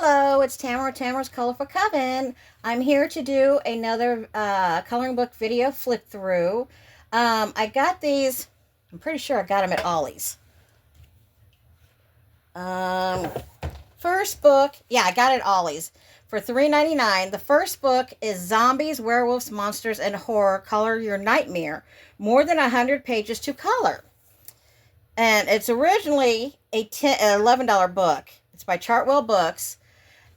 Hello, it's Tamara's Colorful Coven. I'm here to do another coloring book video flip through. I got these, I'm pretty sure I got them at Ollie's. First book, yeah, I got it at Ollie's for $3.99. The first book is Zombies, Werewolves, Monsters, and Horror, Color Your Nightmare. More than 100 pages to color. And it's originally an $11 book. It's by Chartwell Books.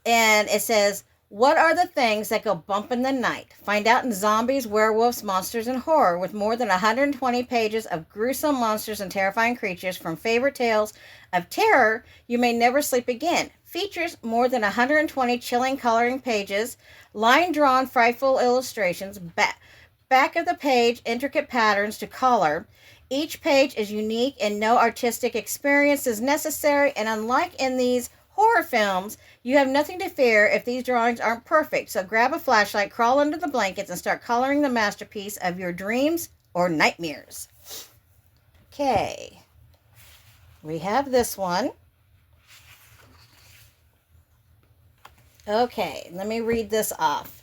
And it says, what are the things that go bump in the night? Find out in Zombies, Werewolves, Monsters, and Horror. With more than 120 pages of gruesome monsters and terrifying creatures from favorite tales of terror, you may never sleep again. Features more than 120 chilling coloring pages, line-drawn frightful illustrations, back of the page, intricate patterns to color. Each page is unique and no artistic experience is necessary, and unlike in these horror films, you have nothing to fear if these drawings aren't perfect. So grab a flashlight, crawl under the blankets, and start coloring the masterpiece of your dreams or nightmares. Okay, we have this one. Okay, let me read this off.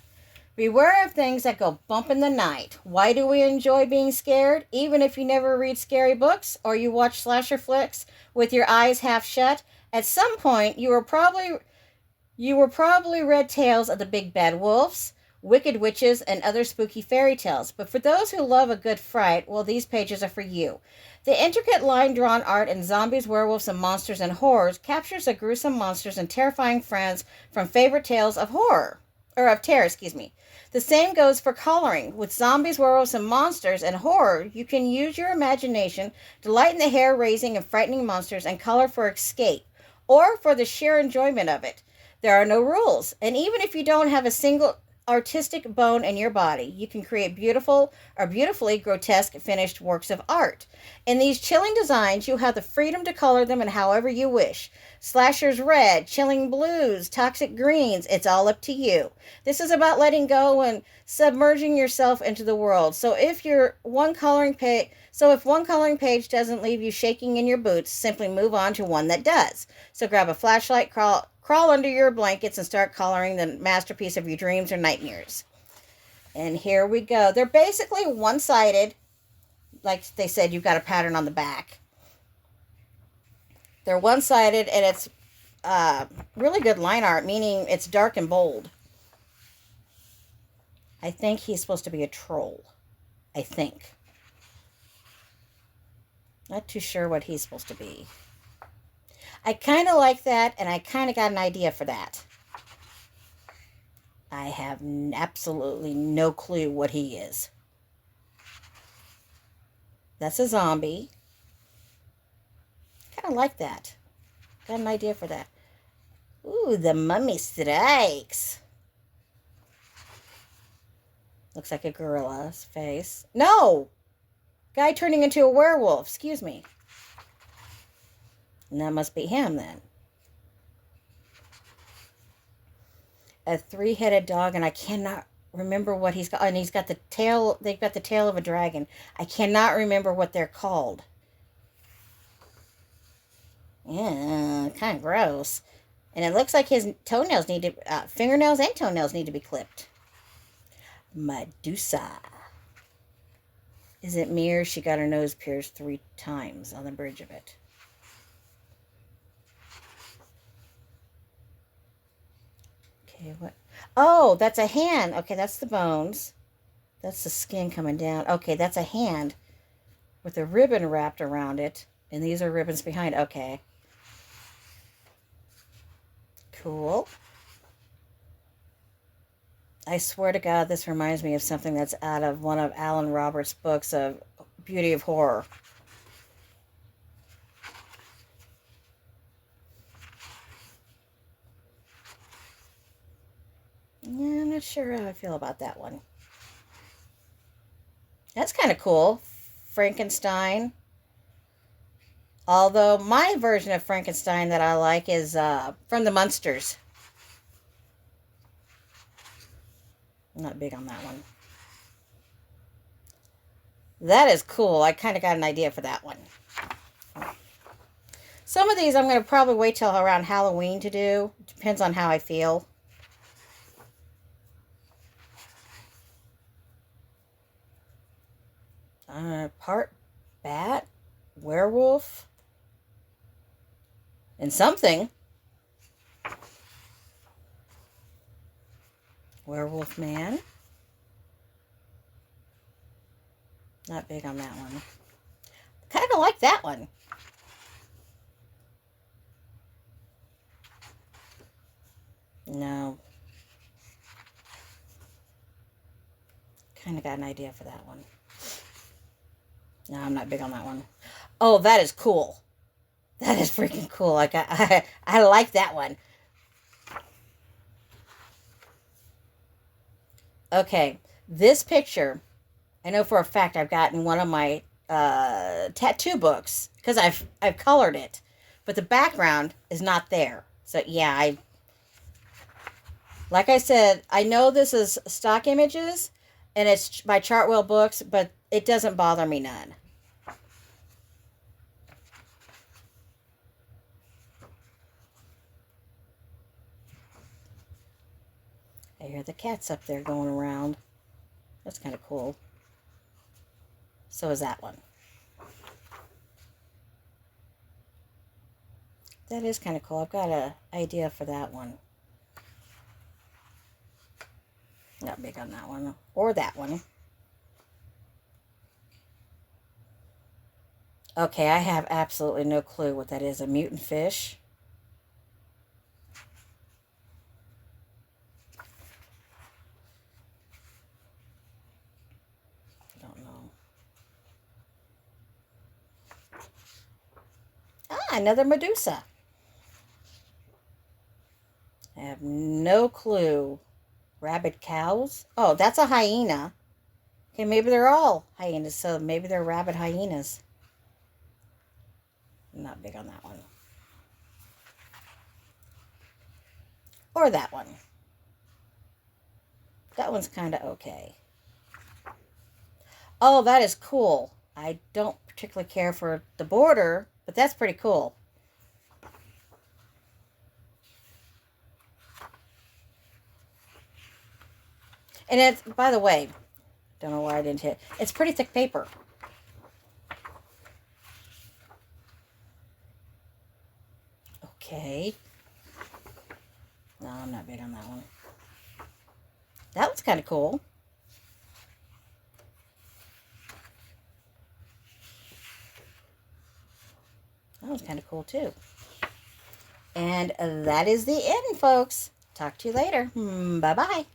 Beware of things that go bump in the night. Why do we enjoy being scared? Even if you never read scary books or you watch slasher flicks with your eyes half shut, at some point you were probably read tales of the big bad wolves, wicked witches, and other spooky fairy tales. But for those who love a good fright, well, these pages are for you. The intricate line-drawn art in Zombies, Werewolves, and Monsters and Horrors captures the gruesome monsters and terrifying friends from favorite tales of horror. Or of terror, excuse me. The same goes for coloring. With Zombies, Werewolves, and Monsters and Horror, you can use your imagination to lighten the hair-raising and frightening monsters and color for escape, or for the sheer enjoyment of it. There are no rules, and even if you don't have a single artistic bone in your body, you can create beautiful or beautifully grotesque finished works of art. In these chilling designs, you have the freedom to color them in however you wish. Slashers red, chilling blues, toxic greens, it's all up to you. This is about letting go and submerging yourself into the world. So if one coloring page doesn't leave you shaking in your boots, simply move on to one that does. So grab a flashlight, crawl under your blankets, and start coloring the masterpiece of your dreams or nightmares. And here we go. They're basically one-sided. Like they said, you've got a pattern on the back. They're one-sided, and it's really good line art, meaning it's dark and bold. I think he's supposed to be a troll. I think. Not too sure what he's supposed to be. I kind of like that, and I kind of got an idea for that. I have absolutely no clue what he is. That's a zombie. Kind of like that. Got an idea for that. Ooh, the mummy strikes. Looks like a gorilla's face. No! Guy turning into a werewolf. Excuse me. And that must be him then. A three-headed dog, and I cannot remember what he's got. And he's got the tail, they've got the tail of a dragon. I cannot remember what they're called. Yeah, kind of gross. And it looks like his toenails fingernails and toenails need to be clipped. Medusa. Is it me or she got her nose pierced 3 times on the bridge of it? Okay, what? Oh, that's a hand. Okay, that's the bones. That's the skin coming down. Okay, that's a hand with a ribbon wrapped around it. And these are ribbons behind. Okay. Cool. I swear to God, this reminds me of something that's out of one of Alan Roberts' books of Beauty of Horror. Yeah, I'm not sure how I feel about that one. That's kind of cool. Frankenstein. Although my version of Frankenstein that I like is from the Munsters. I'm not big on that one. That is cool. I kind of got an idea for that one. Some of these I'm going to probably wait till around Halloween to do. Depends on how I feel. Part bat, werewolf, and something. Werewolf man. Not big on that one. Kind of like that one. No. Kind of got an idea for that one. No, I'm not big on that one. Oh, that is cool. That is freaking cool. I like that one. Okay, this picture, I know for a fact I've gotten one of my tattoo books because I've colored it, but the background is not there. So yeah, like I said, I know this is stock images, and it's by Chartwell books, but it doesn't bother me none. I hear the cats up there going around. That's kind of cool. So is that one. That is kind of cool. I've got an idea for that one. Not big on that one. Or that one. Okay, I have absolutely no clue what that is. A mutant fish? I don't know. Ah, another Medusa. I have no clue. Rabid cows? Oh, that's a hyena. Okay, maybe they're all hyenas, so maybe they're rabid hyenas. I'm not big on that one. Or that one. That one's kind of okay. Oh, that is cool. I don't particularly care for the border, but that's pretty cool. And it's, by the way, don't know why I didn't hit. It's pretty thick paper. Okay. No, I'm not big on that one. That one's kind of cool. That one's kind of cool too. And that is the end, folks. Talk to you later. Bye-bye.